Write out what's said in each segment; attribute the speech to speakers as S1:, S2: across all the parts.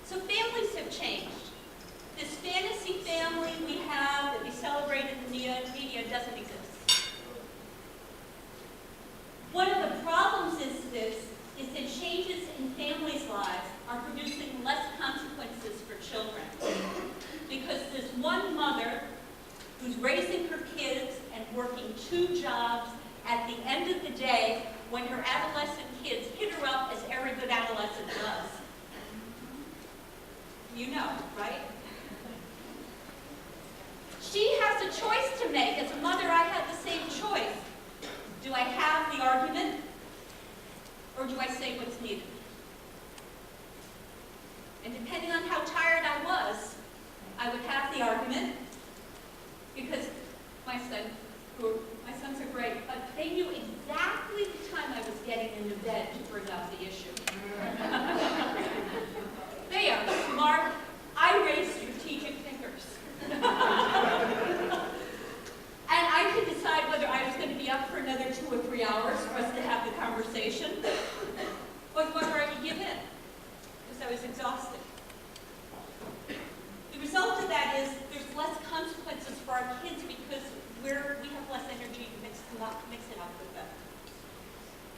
S1: So families have changed. This fantasy family we have that we celebrate in the media doesn't exist. One of the problems is that changes in families' lives are producing less consequences for children. Because there's one mother who's raising her kids and working 2 jobs at the end of the day when her adolescent kids hit her up as every good adolescent does. You know, right? She has a choice to make. As a mother, I have the same choice. Do I have the argument, or do I say what's needed? And depending on how tired I was, I would have the argument, because my sons are great, but they knew exactly the time I was getting into bed to bring up the issue. They are smart. I raise strategic thinkers. And I could decide whether I was going to be up for another 2 or 3 hours for us to have the conversation, or whether I could give in, because I was exhausted. The result of that is there's less consequences for our kids because we have less energy to mix it up with them.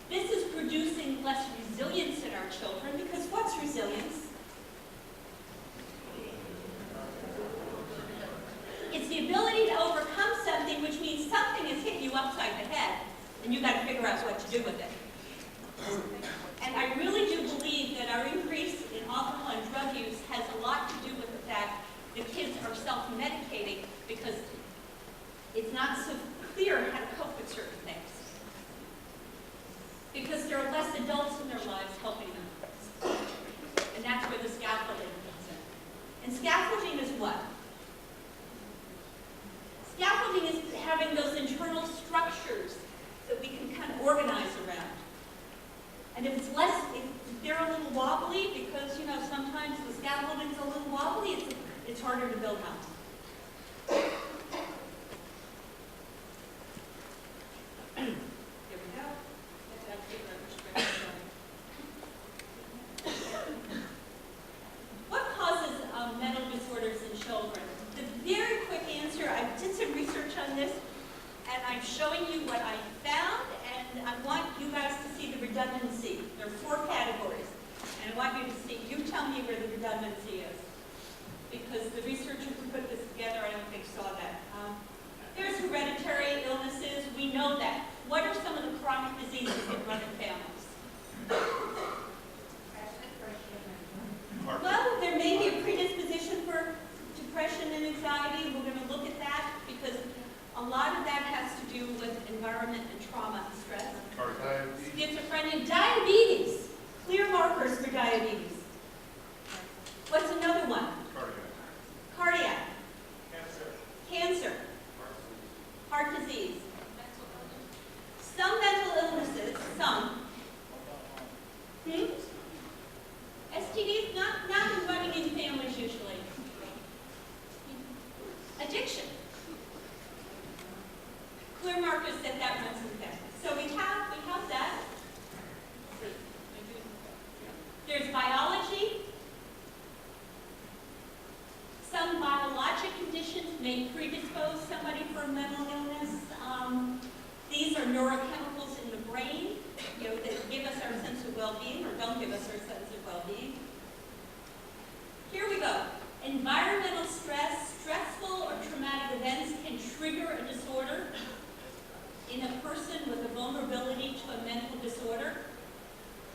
S1: This is producing less resilience in our children, because what's resilience? It's the ability to overcome something, which means something has hit you upside the head, and you've got to figure out what to do with it. And I really do believe that our increase in alcohol and drug use has a lot to do with the fact that kids are self-medicating because it's not so clear how to cope with certain things. Because there are less adults in their lives helping them. And that's where the scaffolding comes in. And scaffolding is what? Scaffolding is having those internal structures that we can kind of organize around. And if they're a little wobbly, because sometimes the scaffolding's a little wobbly, it's harder to build houses. Here we go. What causes mental disorders in children? The very quick answer, I did some research on this, and I'm showing you what I found, and I want you guys to see the redundancy. There are 4 categories, and I want you to see, you tell me where the redundancy is. Because the researchers who put this together, I don't think saw that. There's hereditary illnesses, we know that. What are some of the chronic diseases that run in families? Well, there may be a predisposition for depression and anxiety. We're going to look at that because a lot of that has to do with environment and trauma and stress. Schizophrenia, diabetes. Clear markers for diabetes. What's another one? Cardiac. Cancer. Heart disease. Some mental illnesses, some. STDs, not running in families usually. Addiction. Clear markers that runs in families. So we have that. There's biology. Some biologic conditions may predispose somebody for a mental illness. These are neurochemicals in the brain, that give us our sense of well-being or don't give us our sense of well-being. Here we go. Environmental stress, stressful or traumatic events can trigger a disorder in a person with a vulnerability to a mental disorder.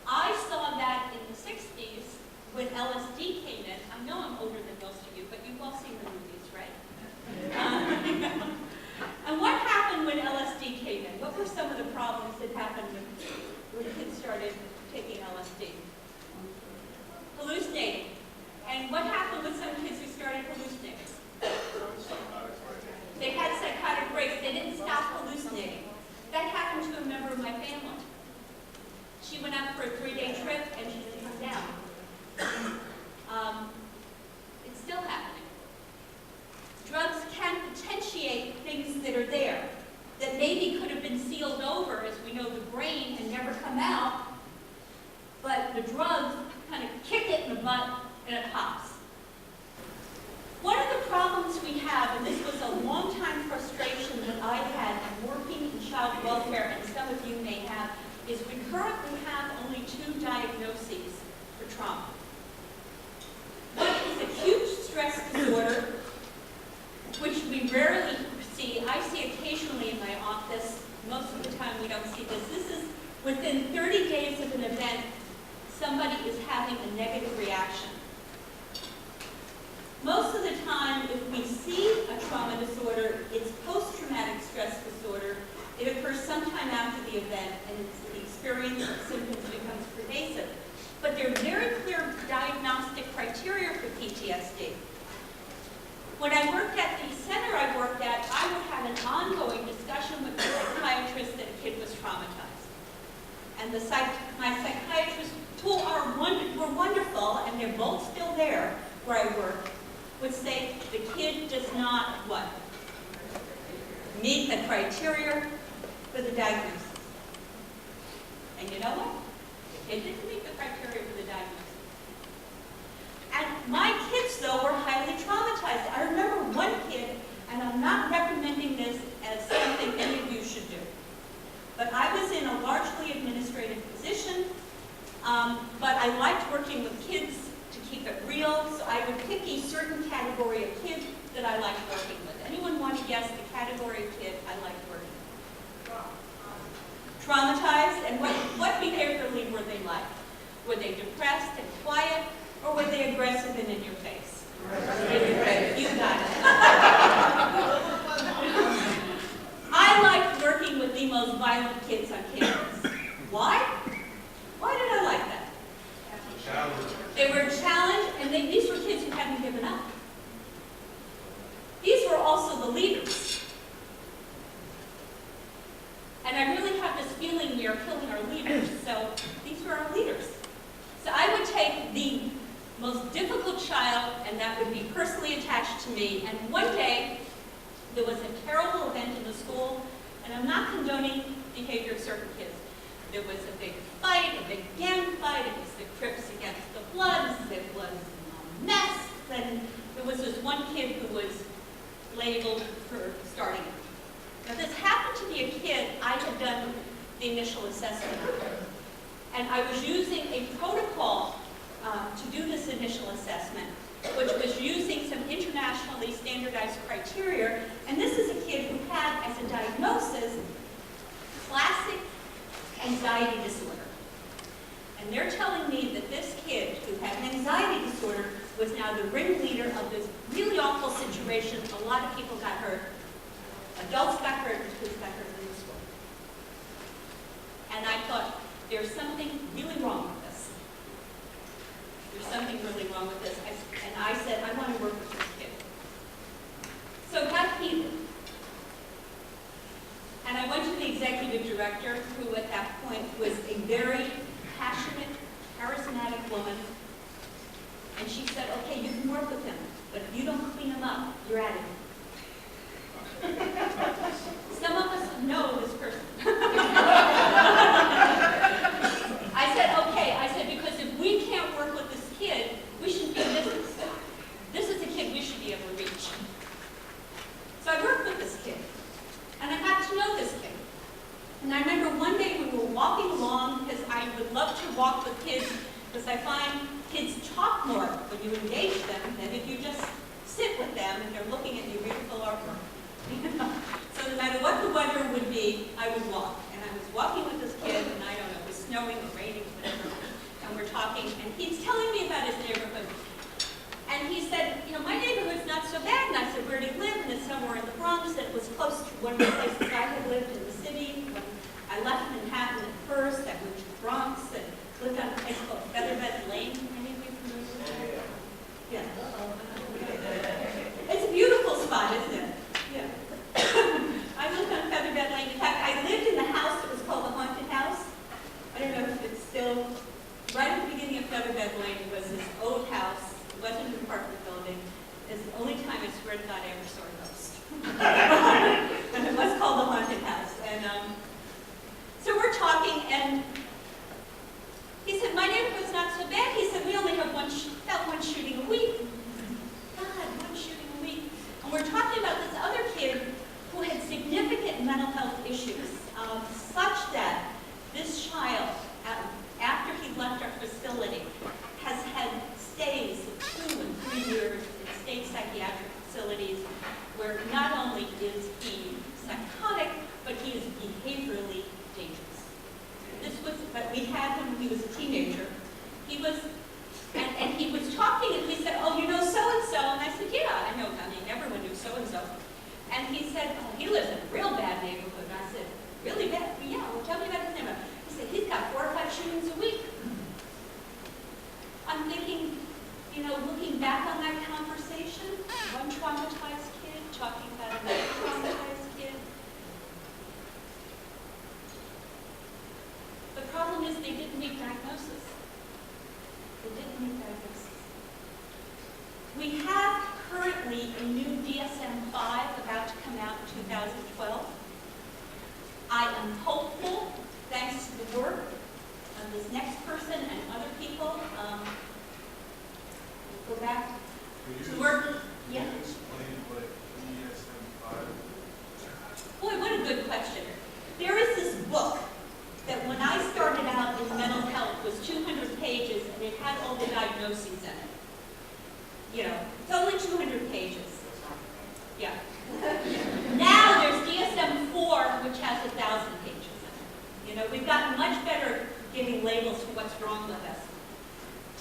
S1: I saw that in the 60s when LSD came in. I know I'm older than most of you, but you've all seen the movies, right? And what happened when LSD came in? What were some of the problems that happened when kids started taking LSD? Hallucinating. And what happened with some kids who started hallucinating? They had psychotic breaks. They didn't stop hallucinating. That happened to a member of my family. She went out for a 3-day trip and she didn't come down. It's still happening. Drugs can potentiate things that are there, that maybe could have been sealed over, as we know, the brain, and never come out, but the drugs kind of kick it in the butt and it pops. which we rarely see. I see occasionally in my office. Most of the time we don't see this. This is within 30 days of an event, somebody is having a negative reaction. Most of the time, if we see a trauma disorder, it's post-traumatic stress disorder. It occurs sometime after the event, and the experience of symptoms becomes pervasive. But there are very clear diagnostic criteria for PTSD. When I worked at the center I worked at, I would have an ongoing discussion with the psychiatrist that a kid was traumatized. And my psychiatrists, who were wonderful, and they're both still there where I work, would say the kid does not, what? Meet the criteria for the diagnosis. And you know what? The kid didn't meet the criteria for the diagnosis. And my kids, though, were highly traumatized. I remember one kid, and I'm not recommending this as something any of you should do, but I was in a largely administrative position, but I liked working with kids to keep it real, so I would pick a certain category of kid that I liked working with. Anyone want to guess the category of kid I liked working with? Traumatized, and what behaviorally were they like? Were they depressed and quiet, or were they aggressive and in your face? You got it. I liked working with the most violent kids on campus. Why? Why did I like that? They were challenged, and these were kids who hadn't given up. These were also the leaders. And I really have this feeling we are killing our leaders, so these were our leaders. So I would take the most difficult child, and that would be personally attached to me, and one day there was a terrible event in the school, and I'm not condoning behavior of certain kids. There was a big fight, a big gang fight. It was the Crips against the Bloods. It was a mess. And there was this one kid who was labeled for starting it. Now, this happened to be a kid I had done the initial assessment on. And I was using a protocol to do this initial assessment, which was using some internationally standardized criteria. And this is a kid who had, as a diagnosis, classic anxiety disorder. And they're telling me that this kid who had an anxiety disorder was now the ringleader of this really awful situation. A lot of people got hurt. Adults got hurt, and kids got hurt in the school. And I thought, there's something really wrong with this. There's something really wrong with this. And I said, I want to work with this kid. So got healed. And I went to the executive director, who at that point was a very passionate, charismatic woman. And she said, okay, you can work with him, but if you don't clean him up, you're out of here. Some of us know this person. I said, okay. I said, because if we can't work with this kid, we shouldn't be in business. This is a kid we should be able to reach. So I worked with this kid. And I got to know this kid. And I remember one day we were walking along, because I would love to walk with kids, because I find kids talk more when you engage them than if you just sit with them and they're looking at your beautiful artwork. So no matter what the weather would be, I would walk. And I was walking with this kid, and I don't know, it was snowing or raining, whatever. And we're talking, and he's telling me about his neighborhood. And he said, you know, my neighborhood's not so bad. And I said, where do you live? And it's somewhere in the Bronx. And it was close to one of the places I had lived in the city. When I left Manhattan at first, I moved to the Bronx and lived on a place called Featherbed Lane. Any of you familiar with that? Yeah. It's a beautiful spot, isn't it? Yeah. I lived on Featherbed Lane. In fact, I lived in the house that was called the Haunted House. I don't know if it's still, right at the beginning of Featherbed Lane was this old house. It wasn't an apartment building. It's the only time I swear to God I ever saw a ghost. And it was called the Haunted House. And so we're talking, and he said, my neighborhood's not so bad. He said, we only have about one shooting a week. God, one shooting a week. And we're talking about this other kid who had significant mental health issues, such that this child, after he left our facility, has had stays of 2 and 3 years in state psychiatric facilities where And he said, oh, he lives in a real bad neighborhood. And I said, really bad? Well, yeah, well, tell me about his neighborhood. He said, he's got 4 or 5 shootings a week. I'm thinking, you know, looking back on that conversation, one traumatized kid talking about another traumatized kid. The problem is they didn't make diagnosis. They didn't make diagnosis. We have currently a new DSM-5 about to come out in 2012. I am hopeful, thanks to the work of this next person and other people. Go back to work. Yeah.
S2: Can you explain what DSM-5?
S1: Boy, what a good question. There is this book that when I started out in mental health was 200 pages and it had all the diagnoses in it. You know, it's only 200 pages. Yeah. Now there's DSM-4, which has 1,000 pages in it. You know, we've gotten much better at giving labels for what's wrong with us.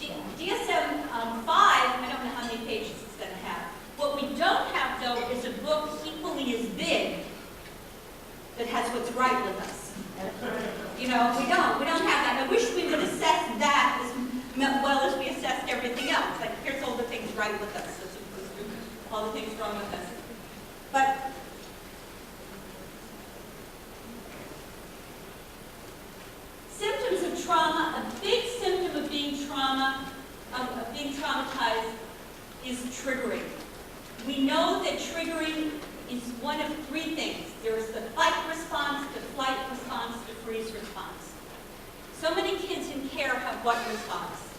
S1: DSM-5, I don't know how many pages it's going to have. What we don't have, though, is a book equally as big that has what's right with us. You know, we don't have that. I wish we would assess that as well as we assessed everything else. Like, here's all the things right with us, as opposed to all the things wrong with us. But symptoms of trauma, a big symptom of being traumatized is triggering. We know that triggering is one of 3 things. There's the fight response, the flight response, the freeze response. So many kids in care have what response?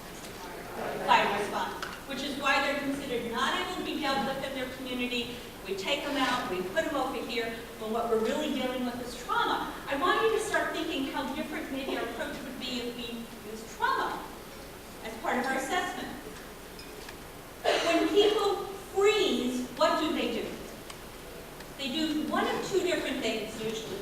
S1: Fight response, which is why they're considered not able to be dealt with in their community. We take them out, we put them over here, when what we're really dealing with is trauma. I want you to start thinking how different maybe our approach would be if we use trauma as part of our assessment. When people freeze, what do? They do one of 2 different things usually.